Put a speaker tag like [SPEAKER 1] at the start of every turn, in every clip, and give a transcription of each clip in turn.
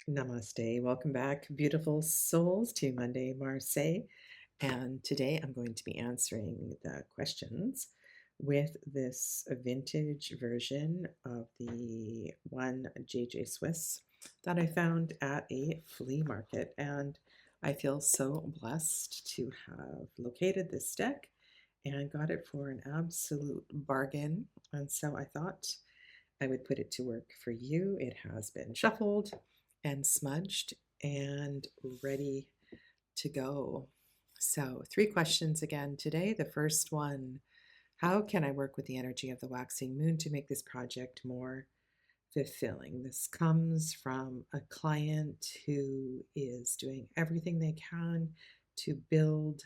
[SPEAKER 1] Namaste. Welcome back, beautiful souls, to Monday Marseille. And today I'm going to be answering the questions with this vintage version of the one JJ Swiss that I found at a flea market. And I feel so blessed to have located this deck and got it for an absolute bargain. And so I thought I would put it to work for you. It has been shuffled and smudged and ready to go. So, three questions again today. The first one: how can I work with the energy of the waxing moon to make this project more fulfilling? This comes from a client who is doing everything they can to build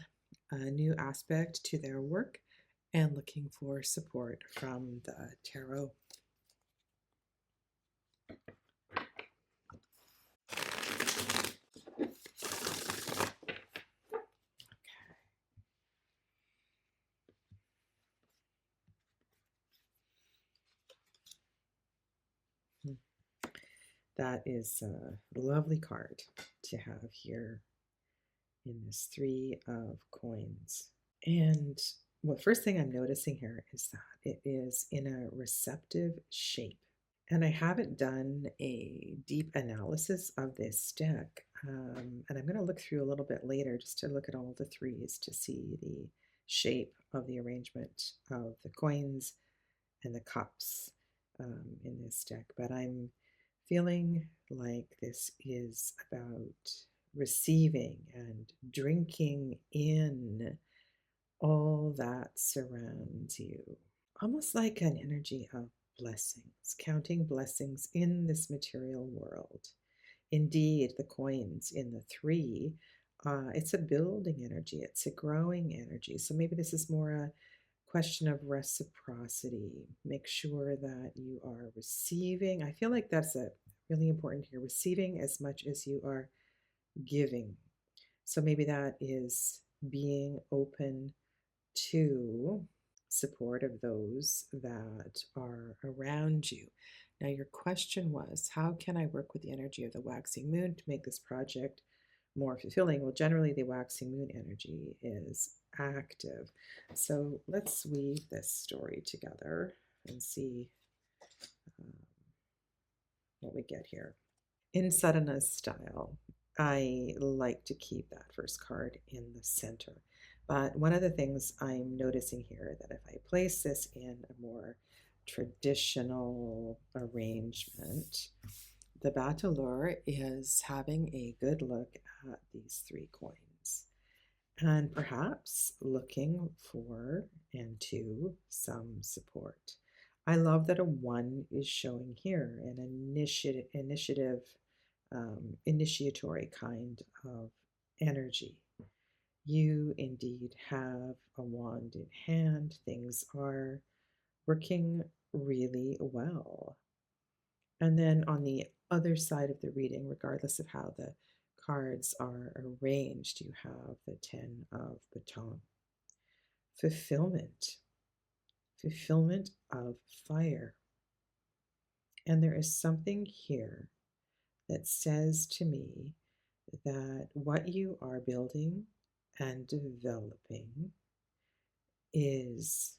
[SPEAKER 1] a new aspect to their work and looking for support from the tarot. That is a lovely card to have here in this Three of Coins. And well, first thing I'm noticing here is that it is in a receptive shape. And I haven't done a deep analysis of this deck. And I'm going to look through a little bit later just to look at all the threes to see the shape of the arrangement of the coins and the cups in this deck. But I'm feeling like this is about receiving and drinking in all that surrounds you, almost like an energy of blessings, counting blessings in this material world. Indeed, the coins in the three, it's a building energy, it's a growing energy. So maybe this is more a question of reciprocity. Make sure that you are receiving. I feel like that's a really important here, receiving as much as you are giving. So maybe that is being open to support of those that are around you. Now, your question was, how can I work with the energy of the waxing moon to make this project more fulfilling? Well, generally, the waxing moon energy is active. So let's weave this story together and see what we get here. In Sadhana's style, I like to keep that first card in the center. But one of the things I'm noticing here that if I place this in a more traditional arrangement, the battleur is having a good look at these three coins and perhaps looking for and to some support. I love that a one is showing here, an initiatory kind of energy. You indeed have a wand in hand. Things are working really well. And then on the other side of the reading, regardless of how the cards are arranged, you have the Ten of Baton. Fulfillment of fire. And there is something here that says to me that what you are building and developing is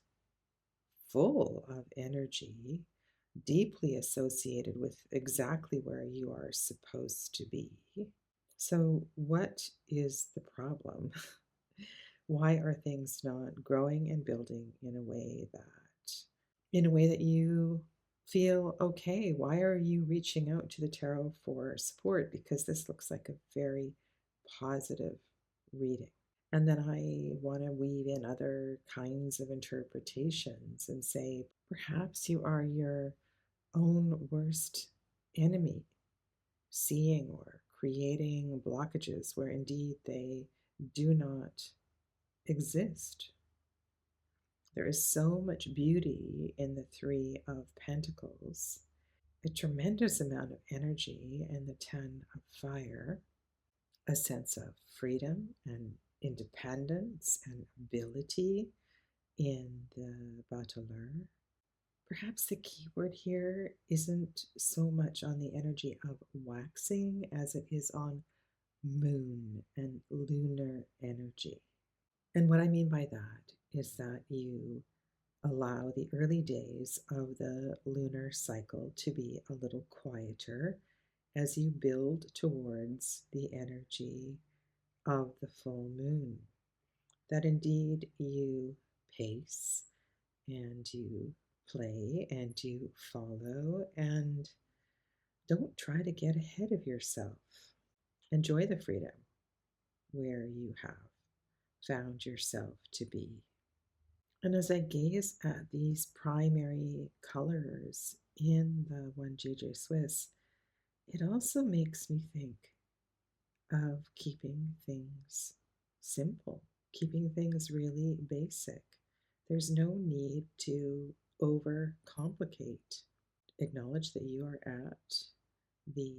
[SPEAKER 1] full of energy, deeply associated with exactly where you are supposed to be. So, what is the problem? Why are things not growing and building in a way that you feel okay? Why are you reaching out to the tarot for support? Because this looks like a very positive reading. And then I want to weave in other kinds of interpretations and say, perhaps you are your own worst enemy, seeing or creating blockages where indeed they do not exist. There is so much beauty in the Three of Pentacles, a tremendous amount of energy in the Ten of Fire, a sense of freedom and independence and ability in the battleur. Perhaps the key word here isn't so much on the energy of waxing as it is on moon and lunar energy. And what I mean by that is that you allow the early days of the lunar cycle to be a little quieter as you build towards the energy of the full moon. That indeed you pace and you play and you follow and don't try to get ahead of yourself. Enjoy the freedom where you have found yourself to be. And as I gaze at these primary colors in the 1JJ Swiss, it also makes me think of keeping things simple, keeping things really basic. There's no need to overcomplicate. Acknowledge that you are at the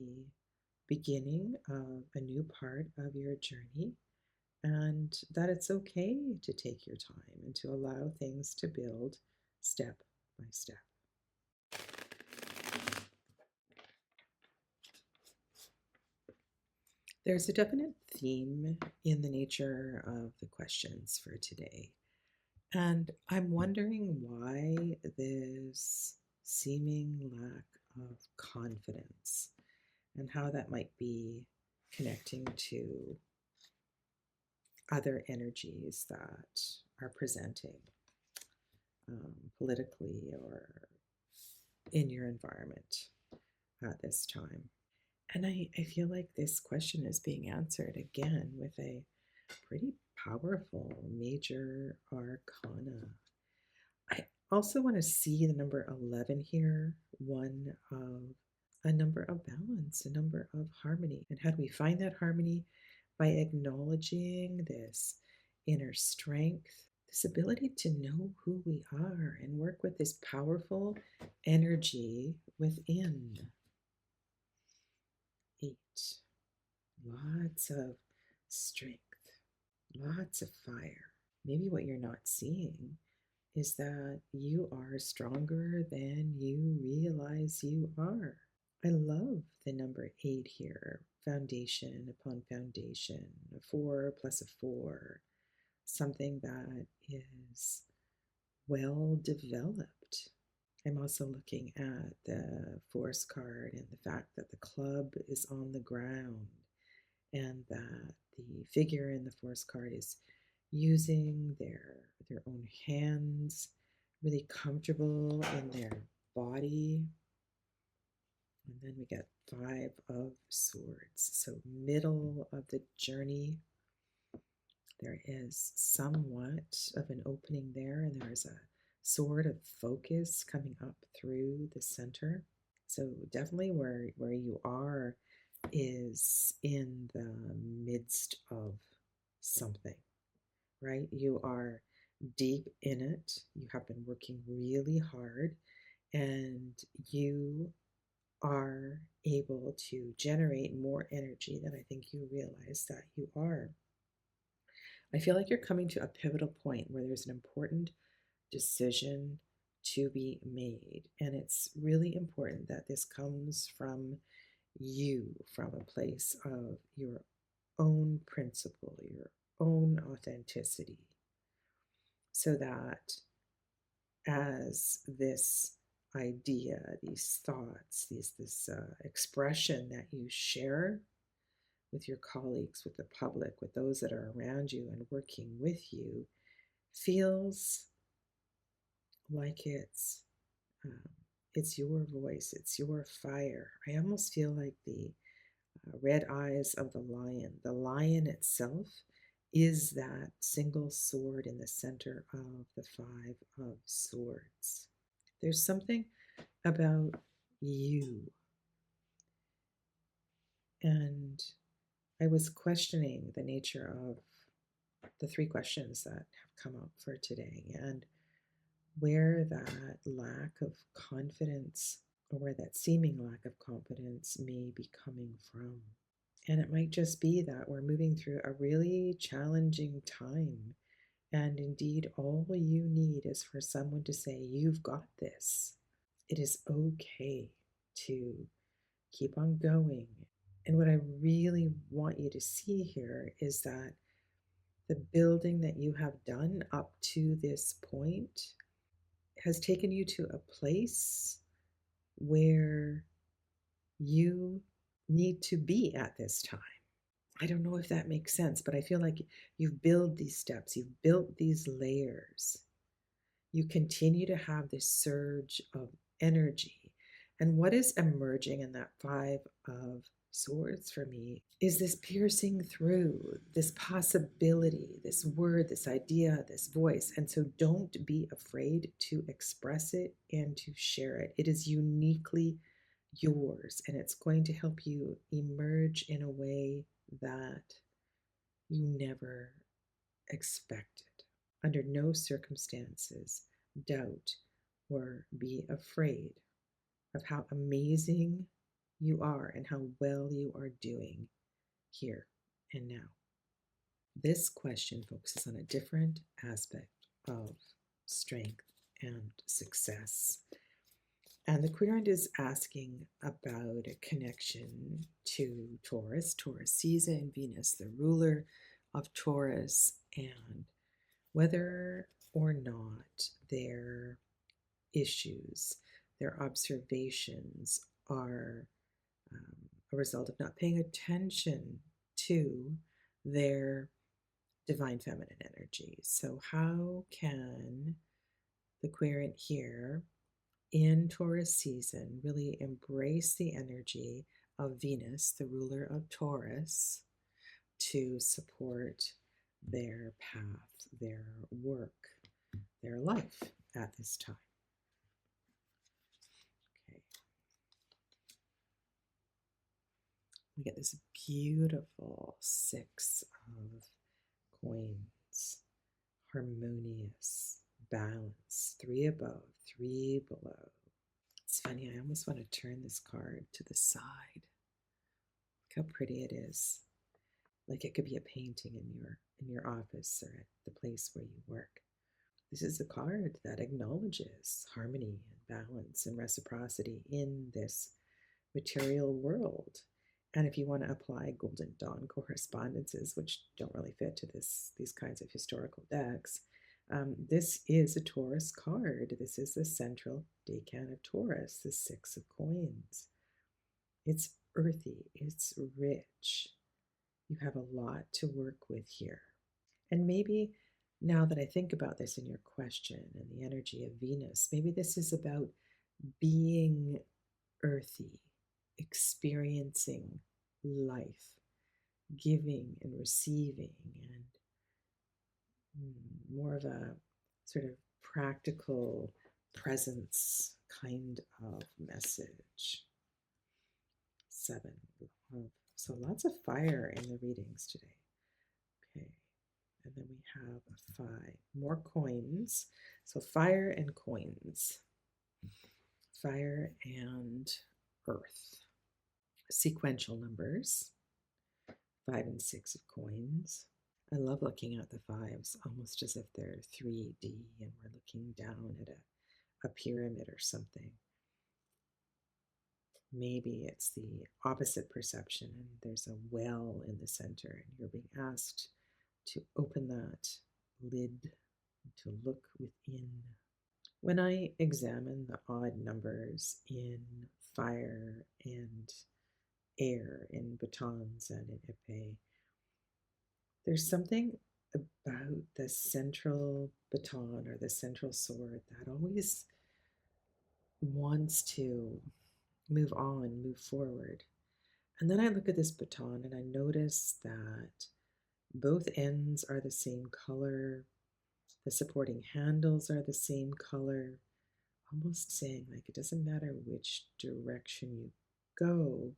[SPEAKER 1] beginning of a new part of your journey and that it's okay to take your time and to allow things to build step by step. There's a definite theme in the nature of the questions for today, and I'm wondering why this seeming lack of confidence and how that might be connecting to other energies that are presenting politically or in your environment at this time. And I feel like this question is being answered again with a pretty powerful major arcana. I also want to see the number 11 here, one of a number of balance, a number of harmony. And how do we find that harmony? By acknowledging this inner strength, this ability to know who we are and work with this powerful energy within. 8. Lots of strength, lots of fire. Maybe what you're not seeing is that you are stronger than you realize you are. I love the number 8 here. Foundation upon foundation, a 4 plus a 4, something that is well developed. I'm also looking at the Force card and the fact that the club is on the ground and that the figure in the Force card is using their own hands, really comfortable in their body. And then we get 5 of Swords. So middle of the journey, there is somewhat of an opening there, and there is a sword of focus coming up through the center. So definitely where you are is in the midst of something, right? You are deep in it. You have been working really hard, and you are able to generate more energy than I think you realize that you are. I feel like you're coming to a pivotal point where there's an important decision to be made. And it's really important that this comes from you, from a place of your own principle, your own authenticity, so that as this idea, these thoughts, this expression that you share with your colleagues, with the public, with those that are around you and working with you, feels like it's your voice, it's your fire. I almost feel like the red eyes of the lion. The lion itself is that single sword in the center of the 5 of Swords. There's something about you. And I was questioning the nature of the 3 questions that have come up for today and where that lack of confidence or where that seeming lack of confidence may be coming from. And it might just be that we're moving through a really challenging time. And indeed, all you need is for someone to say, "You've got this." it is okay to keep on going. And what I really want you to see here is that the building that you have done up to this point has taken you to a place where you need to be at this time. I don't know if that makes sense, but I feel like you've built these steps, you've built these layers. You continue to have this surge of energy. And what is emerging in that Five of Swords for me is this piercing through, this possibility, this word, this idea, this voice. And so don't be afraid to express it and to share it. It is uniquely yours, and it's going to help you emerge in a way that you never expected. Under no circumstances doubt or be afraid of how amazing you are and how well you are doing here and now. This question focuses on a different aspect of strength and success. And the querent is asking about a connection to Taurus, Taurus season, Venus, the ruler of Taurus, and whether or not their issues, their observations are a result of not paying attention to their divine feminine energy. So, how can the querent here in Taurus season really embrace the energy of Venus, the ruler of Taurus, to support their path, their work, their life at this time? Okay. We get this beautiful Six of Coins, harmonious, balance, three above, three below. It's funny, I almost want to turn this card to the side. Look how pretty it is. Like it could be a painting in your office or at the place where you work. This is a card that acknowledges harmony and balance and reciprocity in this material world. And if you want to apply Golden Dawn correspondences, which don't really fit to these kinds of historical decks, this is a Taurus card. This is the central decan of Taurus, the Six of Coins. It's earthy, it's rich. You have a lot to work with here. And maybe now that I think about this in your question and the energy of Venus, maybe this is about being earthy, experiencing life, giving and receiving, and more of a sort of practical presence kind of message. Seven of Love. So lots of fire in the readings today. Okay, and then we have a 5. More coins. So fire and coins. Fire and earth. Sequential numbers. 5 and 6 of coins. I love looking at the 5s almost as if they're 3D and we're looking down at a pyramid or something. Maybe it's the opposite perception and there's a well in the center and you're being asked to open that lid, to look within. When I examine the odd numbers in fire and air, in batons and in epee, there's something about the central baton or the central sword that always wants to move on, move forward. And then I look at this baton and I notice that both ends are the same color, the supporting handles are the same color, almost saying like it doesn't matter which direction you go,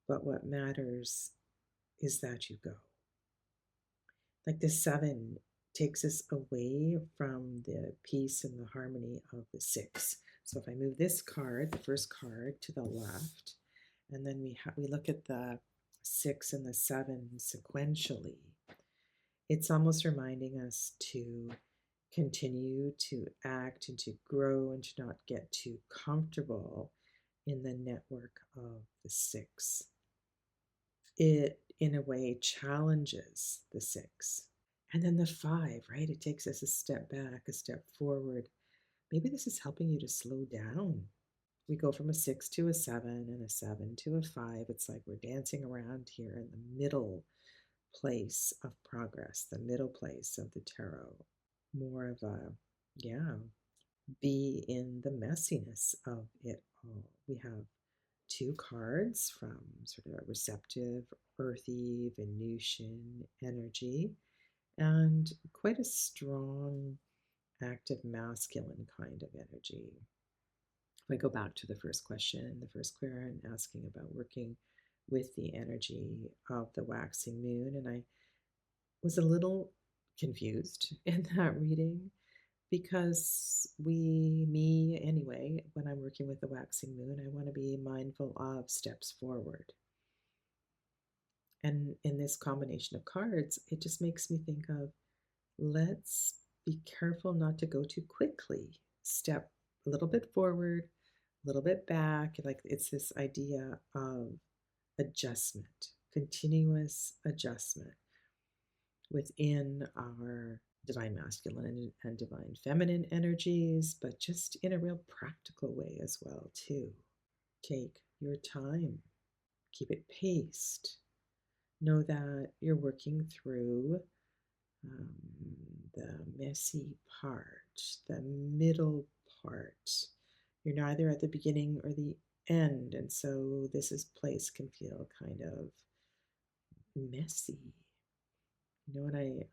[SPEAKER 1] but what matters is that you go. Like the 7 takes us away from the peace and the harmony of the 6. So if I move this card, the first card, to the left, and then we look at the 6 and the 7 sequentially, it's almost reminding us to continue to act and to grow and to not get too comfortable in the network of the six. It, in a way, challenges the six. And then the five, right? It takes us a step back, a step forward. Maybe this is helping you to slow down. We go from a six to a seven and a seven to a five. It's like we're dancing around here in the middle place of progress, the middle place of the tarot. More of a, be in the messiness of it all. We have two cards from sort of a receptive, earthy, Venusian energy, and quite a strong, active, masculine kind of energy. If I go back to the first question, the first querent asking about working with the energy of the waxing moon, and I was a little confused in that reading because me anyway, when I'm working with the waxing moon, I want to be mindful of steps forward. And in this combination of cards, it just makes me think of, let's be careful not to go too quickly. Step a little bit forward, a little bit back. Like it's this idea of adjustment, continuous adjustment within our divine masculine and divine feminine energies, but just in a real practical way as well, too. Take your time, keep it paced. Know that you're working through the messy part, the middle part. You're neither at the beginning or the end, and so place can feel kind of messy. You know,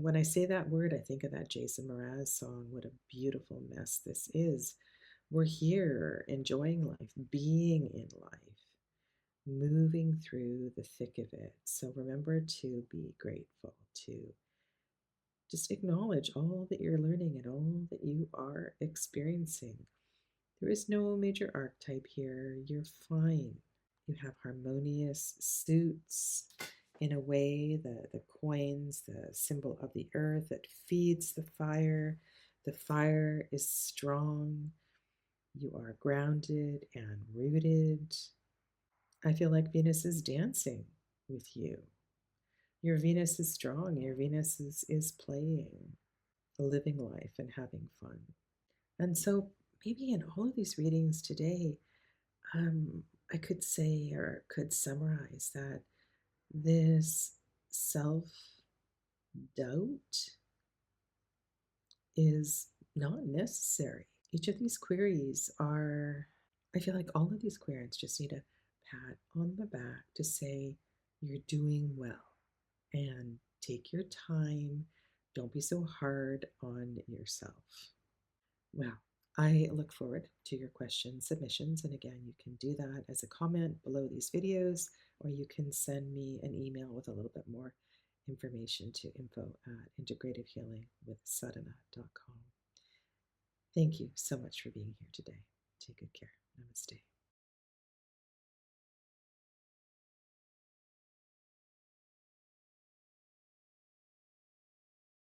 [SPEAKER 1] when I say that word, I think of that Jason Mraz song, What a Beautiful Mess This Is. We're here enjoying life, being in life, moving through the thick of it. So remember to be grateful, to just acknowledge all that you're learning and all that you are experiencing. There is no major archetype here. You're fine. You have harmonious suits. In a way, the coins, the symbol of the earth that feeds the fire. The fire is strong. You are grounded and rooted. I feel like Venus is dancing with you. Your Venus is strong. Your Venus is playing, living life and having fun. And so maybe in all of these readings today, I could say or could summarize that this self-doubt is not necessary. Each of these queries I feel like all of these queries just need a pat on the back to say, you're doing well. And take your time. Don't be so hard on yourself. Well, I look forward to your questions, submissions, and again, you can do that as a comment below these videos, or you can send me an email with a little bit more information to info@integrativehealingwithsadhana.com. Thank you so much for being here today. Take good care. Namaste.